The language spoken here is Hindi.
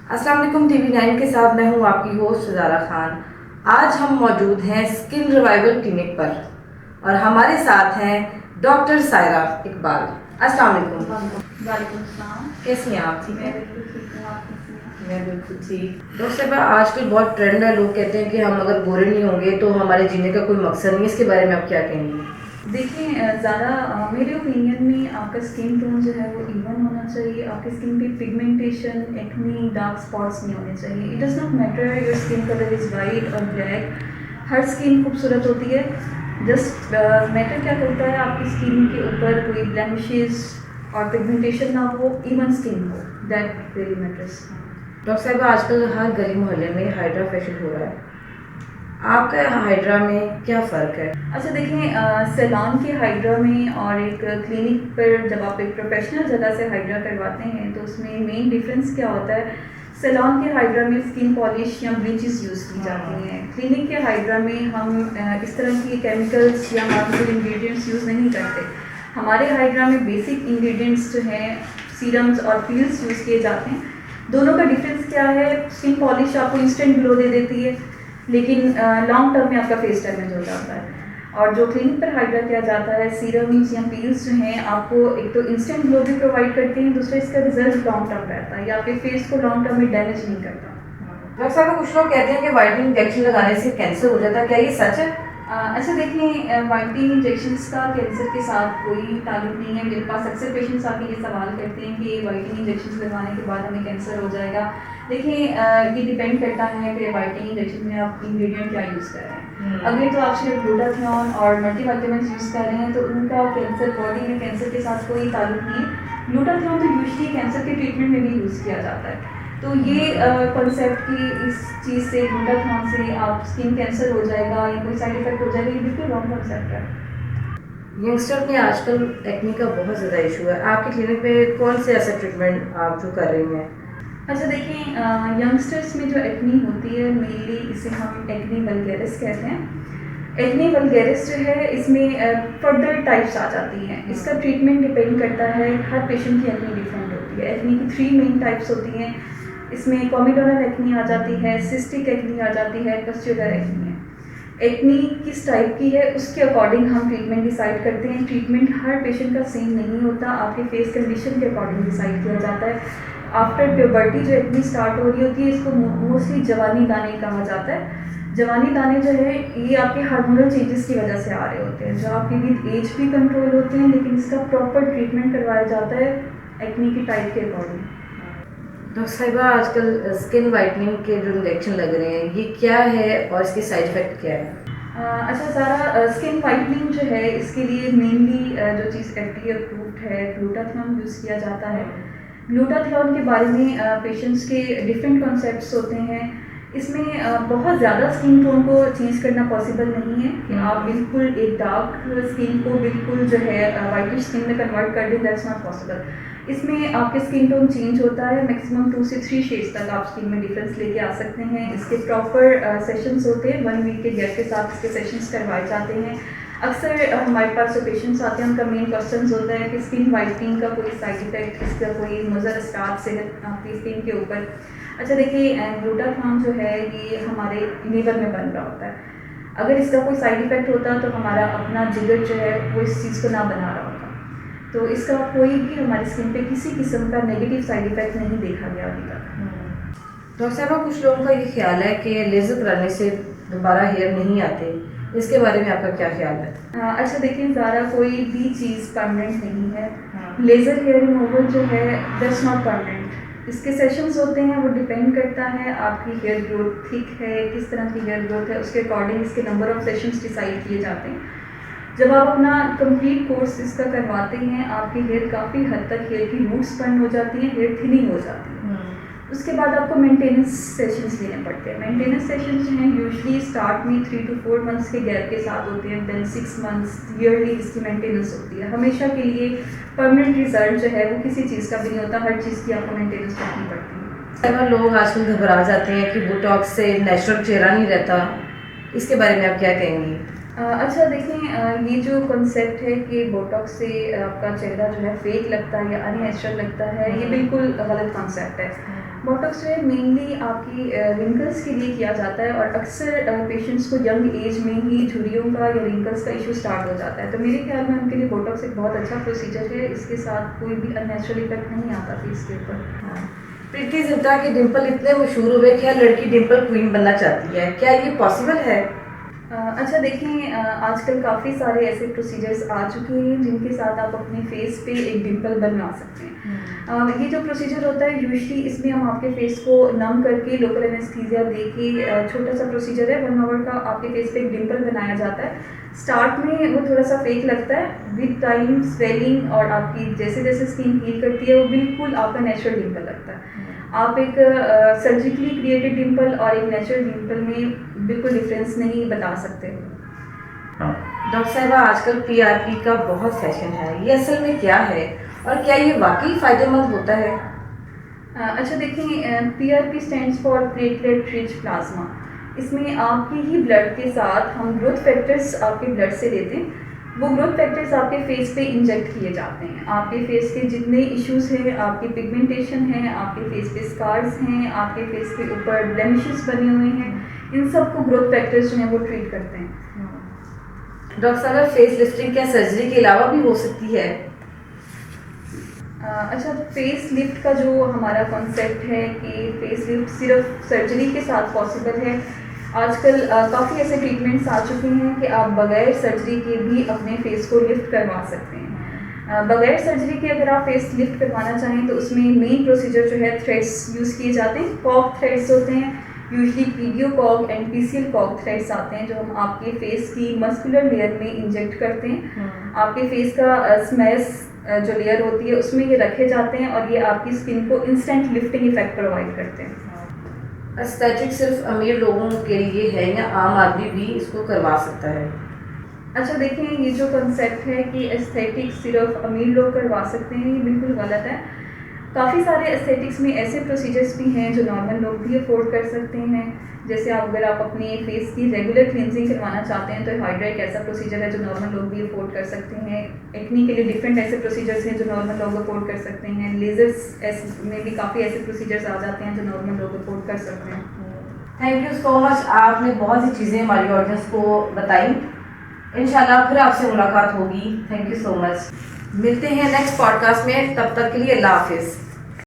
अस्सलाम वालेकुम TV9 के साथ मैं हूं आपकी होस्ट ज़ारा खान। आज हम मौजूद हैं स्किन रिवाइवल क्लिनिक पर और हमारे साथ हैं डॉक्टर सायरा इकबाल। अस्सलाम वालेकुम। वालेकुम सलाम। कैसी हैं आप? ठीक मैं है, बिल्कुल ठीक हूँ, आप कैसी हैं? मैं बिल्कुल ठीक। डॉक्टर साहब, आजकल बहुत ट्रेंड है, लोग कहते हैं कि हम अगर गोरे नहीं होंगे तो हमारे जीने का कोई मकसद नहीं है। इसके बारे में आप क्या कहेंगी? देखिए ज़्यादा मेरे ओपिनियन में आपका स्किन टोन जो है वो इवन होना चाहिए। आपकी स्किन पे पिगमेंटेशन, एक्ने, डार्क स्पॉट्स नहीं होने चाहिए। It does not matter your skin colour is white और ब्लैक। हर स्किन खूबसूरत होती है। जस्ट मैटर क्या करता है आपकी स्किन के ऊपर कोई ब्लेमिशेस और पिगमेंटेशन ना हो, इवन स्किन हो, दैट रियली मैटर्स। डॉक्टर साहब, आजकल हर गली मोहल्ले में हाइड्रा फेशियल हो रहा है, आपका हाइड्रा में क्या फ़र्क है? अच्छा देखिए, सैलून के हाइड्रा में और एक क्लिनिक पर जब आप एक प्रोफेशनल जगह से हाइड्रा करवाते हैं तो उसमें मेन डिफरेंस क्या होता है। सैलून के हाइड्रा में स्किन पॉलिश या ब्लीचेस यूज़ की जाती हैं। क्लिनिक के हाइड्रा में हम इस तरह की केमिकल्स या हार्मफुल इंग्रेडिएंट्स यूज़ नहीं करते। हमारे हाइड्रा में बेसिक इंग्रेडिएंट्स जो हैं सीरम्स और पील्स यूज़ किए जाते हैं। दोनों का डिफरेंस क्या है? स्किन पॉलिश आपको इंस्टेंट ग्लो दे देती है, लेकिन लॉन्ग टर्म में आपका फेस डैमेज हो जाता है। और जो क्लिनिक पर हाइड्रा किया जाता है, सीरम्स या पील्स जो हैं आपको एक तो इंस्टेंट ग्लो भी प्रोवाइड करते हैं, दूसरा इसका रिजल्ट लॉन्ग टर्म रहता है, ये आपके फेस को लॉन्ग टर्म में डैमेज नहीं करता। डॉक्टर साहब, कुछ लोग कहते हैं कि वाइटनिंग इंजेक्शन लगाने से कैंसर हो जाता है, क्या ये सच है? अच्छा देखिए, वाइटनिंग इंजेक्शंस का कैंसर के साथ कोई ताल्लुक नहीं है। मेरे पास अक्सर पेशेंट्स आके ये सवाल करते हैं कि वाइटनिंग इंजेक्शन लगवाने के बाद हमें कैंसर हो जाएगा। देखिए, ये डिपेंड करता है कि वाइटनिंग इंजेक्शन में आप इंग्रेडिएंट क्या यूज़ कर रहे हैं। अगर तो आप सिर्फ ग्लूटाथियोन और मल्टीविटामिन्स यूज़ कर रहे हैं तो उनका कैंसर बॉडी में कैंसर के साथ कोई ताल्लुक नहीं है। ग्लूटाथियोन तो यूजली कैंसर के ट्रीटमेंट में भी यूज़ किया जाता है। तो ये कॉन्सेप्ट कि इस चीज़ से ग्लूटाथियोन से आप स्किन कैंसर हो जाएगा या कोई साइड इफेक्ट हो जाएगा, ये बिल्कुल रॉन्ग कॉन्सेप्ट है। यंगस्टर में आजकल एक्ने का बहुत ज़्यादा इशू है, आपकी क्लिनिक पे कौन से ऐसा ट्रीटमेंट आप जो कर रही हैं? अच्छा देखिए, यंगस्टर्स में जो एक्ने होती है मेनली इसे हम एक्ने वल्गैरिस कहते हैं। एक्ने वल्गैरिस जो है इसमें फर्दर टाइप्स आ जाती हैं। इसका ट्रीटमेंट डिपेंड करता है, हर पेशेंट की एक्ने डिफरेंट होती है। एक्ने की 3 मेन टाइप्स होती हैं। इसमें कॉमिडोनल एक्ने आ जाती है, सिस्टिक एक्ने आ जाती है, पस्ट्यूलर एक्ने है। एक्ने किस टाइप की है उसके अकॉर्डिंग हम ट्रीटमेंट डिसाइड करते हैं। ट्रीटमेंट हर पेशेंट का सेम नहीं होता, आपके फेस कंडीशन के अकॉर्डिंग डिसाइड किया जाता है। आफ्टर प्यूबर्टी जो एक्ने स्टार्ट हो रही होती है इसको मोस्टली जवानी दाने कहा जाता है। जवानी दाने जो है ये आपके हार्मोनल चेंजेस की वजह से आ रहे होते हैं, जो आपकी विद एज भी कंट्रोल होते हैं, लेकिन इसका प्रॉपर ट्रीटमेंट करवाया जाता है एक्ने की टाइप के अकॉर्डिंग। डॉक्टर साहिबा, आजकल स्किन वाइटनिंग के जो इंजेक्शन लग रहे हैं ये क्या है और इसके साइड इफेक्ट क्या है? अच्छा सारा स्किन वाइटनिंग जो है इसके लिए मेनली जो चीज़ FDA अप्रूव्ड है ग्लूटाथियोन यूज़ किया जाता है। ग्लूटाथियोन के बारे में पेशेंट्स के डिफरेंट कॉन्सेप्ट्स होते हैं। इसमें बहुत ज़्यादा स्किन टोन को चेंज करना पॉसिबल नहीं है कि आप बिल्कुल एक डार्क स्किन को बिल्कुल जो है वाइटिश स्किन में कन्वर्ट कर दें, दैट्स नॉट पॉसिबल। इसमें आपके स्किन टोन चेंज होता है, मैक्सिमम 2 से 3 शेड्स तक आप स्किन में डिफरेंस लेके आ सकते हैं। इसके प्रॉपर सेशंस होते हैं, 1 वीक के गैप के साथ इसके सेशंस करवाए जाते हैं। अक्सर हमारे पास जो पेशेंट्स आते हैं उनका मेन क्वेश्चन होता है कि स्किन वाइटनिंग का कोई साइड इफेक्ट, इसका कोई मुज़र असरात सेहत आपकी स्किन के ऊपर। अच्छा देखिए, ग्लूटाथियोन जो है ये हमारे लीवर में बन रहा होता है। अगर इसका कोई साइड इफेक्ट होता तो हमारा अपना जिगर जो है वो इस चीज़ को ना बना रहा होता। तो इसका कोई भी हमारी स्किन पे किसी किस्म का नेगेटिव साइड इफेक्ट नहीं देखा गया अभी तक। डॉक्टर साहब, कुछ लोगों का ये ख्याल है कि लेज़र कराने से दोबारा हेयर नहीं आते, इसके बारे में आपका क्या ख्याल है? अच्छा देखिए, ज़्यादा कोई भी चीज़ परमानेंट नहीं है। लेज़र हेयर रिमूवल जो है दैट्स नॉट परमानेंट। इसके सेशंस होते हैं, वो डिपेंड करता है आपकी हेयर ग्रोथ थिक है, किस तरह की हेयर ग्रोथ है, उसके अकॉर्डिंग इसके नंबर ऑफ सेशंस डिसाइड किए जाते हैं। जब आप अपना कंप्लीट कोर्स इसका करवाते हैं आपकी हेयर काफ़ी हद तक हेयर की रूट्स बर्न हो जाती हैं, हेयर थिनिंग हो जाती है। उसके बाद आपको मेंटेनेंस सेशंस लेने पड़ते हैं। मेंटेनेंस सेशंस जो हैं यूजुअली स्टार्ट में 3 to 4 मंथ्स के गैप के साथ होते हैं, देन 6 मंथ्स ईयरली इसकी मेंटेनेंस होती है। हमेशा के लिए परमानेंट रिजल्ट जो है वो किसी चीज़ का भी नहीं होता, हर चीज़ की आपको मेंटेनेंस रखनी पड़ती है। साहिबा, लोग आजकल घबरा जाते हैं कि बोटॉक्स से नेचुरल चेहरा नहीं रहता, इसके बारे में आप क्या कहेंगी? अच्छा देखें, ये जो कॉन्सेप्ट है कि बोटॉक्स से आपका चेहरा जो है फेक लगता है या अननेचुरल लगता है, ये बिल्कुल गलत कॉन्सेप्ट है। बोटॉक्स जो है मेनली आपकी रिंकल्स के लिए किया जाता है और अक्सर पेशेंट्स को यंग एज में ही झुर्रियों का या रिंकल्स का इशू स्टार्ट हो जाता है। तो मेरे ख्याल में उनके लिए बोटॉक्स एक बहुत अच्छा प्रोसीजर है। इसके साथ कोई भी अननेचुरल इफेक्ट नहीं आता फेस के ऊपर। प्रीति जिंटा के डिम्पल इतने मशहूर हुए कि हर लड़की डिम्पल क्वीन बनना चाहती है, क्या ये पॉसिबल है? अच्छा देखें, आजकल काफ़ी सारे ऐसे प्रोसीजर्स आ चुके हैं जिनके साथ आप अपने फेस पे एक डिम्पल बनवा सकते हैं। ये जो प्रोसीजर होता है यूजुअली इसमें हम आपके फेस को नम करके लोकल एनेस्थीसिया दे के छोटा सा प्रोसीजर है 1 आवर का, आपके फेस पे एक डिम्पल बनाया जाता है। स्टार्ट में वो थोड़ा सा फेक लगता है, विद टाइम स्वेलिंग और आपकी जैसे जैसे स्किन हील करती है वो बिल्कुल आपका नेचुरल डिम्पल लगता है। आप एक सर्जिकली क्रिएटेड डिम्पल और एक नेचुरल डिम्पल में बिल्कुल डिफरेंस नहीं बता सकते। डॉक्टर साहिबा, आजकल पीआरपी का बहुत फैशन है, ये असल में क्या है और क्या ये वाकई फायदेमंद होता है? अच्छा देखें, PRP stands for platelet rich plasma. इसमें आपके ही ब्लड के साथ हम ग्रोथ फैक्टर्स आपके ब्लड से लेते हैं। वो ग्रोथ फैक्टर्स आपके फेस पे इंजेक्ट किए जाते हैं। आपके फेस के जितने इश्यूज हैं, आपकी पिगमेंटेशन है, आपके फेस पे स्कार्स हैं, आपके फेस के ऊपर ब्लेमिशेस बने हुए हैं, इन सब को ग्रोथ फैक्टर्स जो हैं वो ट्रीट करते हैं। डॉक्टर साहब, फेस लिफ्टिंग क्या सर्जरी के अलावा भी हो सकती है? अच्छा, फेस लिफ्ट का जो हमारा कॉन्सेप्ट है कि फेस लिफ्ट सिर्फ सर्जरी के साथ पॉसिबल है। आजकल काफ़ी ऐसे ट्रीटमेंट्स आ चुके हैं कि आप बगैर सर्जरी के भी अपने फेस को लिफ्ट करवा सकते हैं। बगैर सर्जरी के अगर आप फेस लिफ्ट करवाना चाहें तो उसमें मेन प्रोसीजर जो है थ्रेड्स यूज़ किए जाते हैं। कॉक थ्रेड्स होते हैं, usually PDO cog and PCL cog threads आते हैं जो हम आपके फेस की मस्कुलर लेयर में इंजेक्ट करते हैं। आपके फेस का स्मैश जो लेयर होती है उसमें ये रखे जाते हैं और ये आपकी स्किन को इंस्टेंट लिफ्टिंग इफेक्ट प्रोवाइड करते हैं। एस्थेटिक सिर्फ अमीर लोगों के लिए है या आम आदमी भी इसको करवा सकता है? अच्छा देखें, ये जो कंसेप्ट है कि एस्थेटिक सिर्फ अमीर लोग करवा सकते हैं, ये बिल्कुल गलत है। काफ़ी सारे एस्थेटिक्स में ऐसे प्रोसीजर्स भी हैं जो नॉर्मल लोग भी अफोर्ड कर सकते हैं। जैसे अगर आप अपने फेस की रेगुलर क्लिनजिंग करवाना चाहते हैं तो हाइड्रा एक ऐसा प्रोसीजर है जो नॉर्मल लोग भी अफोर्ड कर सकते हैं। एक्नी के लिए डिफरेंट ऐसे प्रोसीजर्स हैं जो नॉर्मल लोग अफोर्ड कर सकते हैं। लेजर्स में भी काफ़ी ऐसे प्रोसीजर्स आ जाते हैं जो नॉर्मल लोग अफोर्ड कर सकते हैं। थैंक यू सो मच, आपने बहुत सी चीज़ें हमारी ऑडियंस को बताई। इंशाल्लाह फिर आपसे मुलाकात होगी। Thank you so much. मिलते हैं नेक्स्ट पॉडकास्ट में, तब तक के लिए अल्लाह हाफिज़।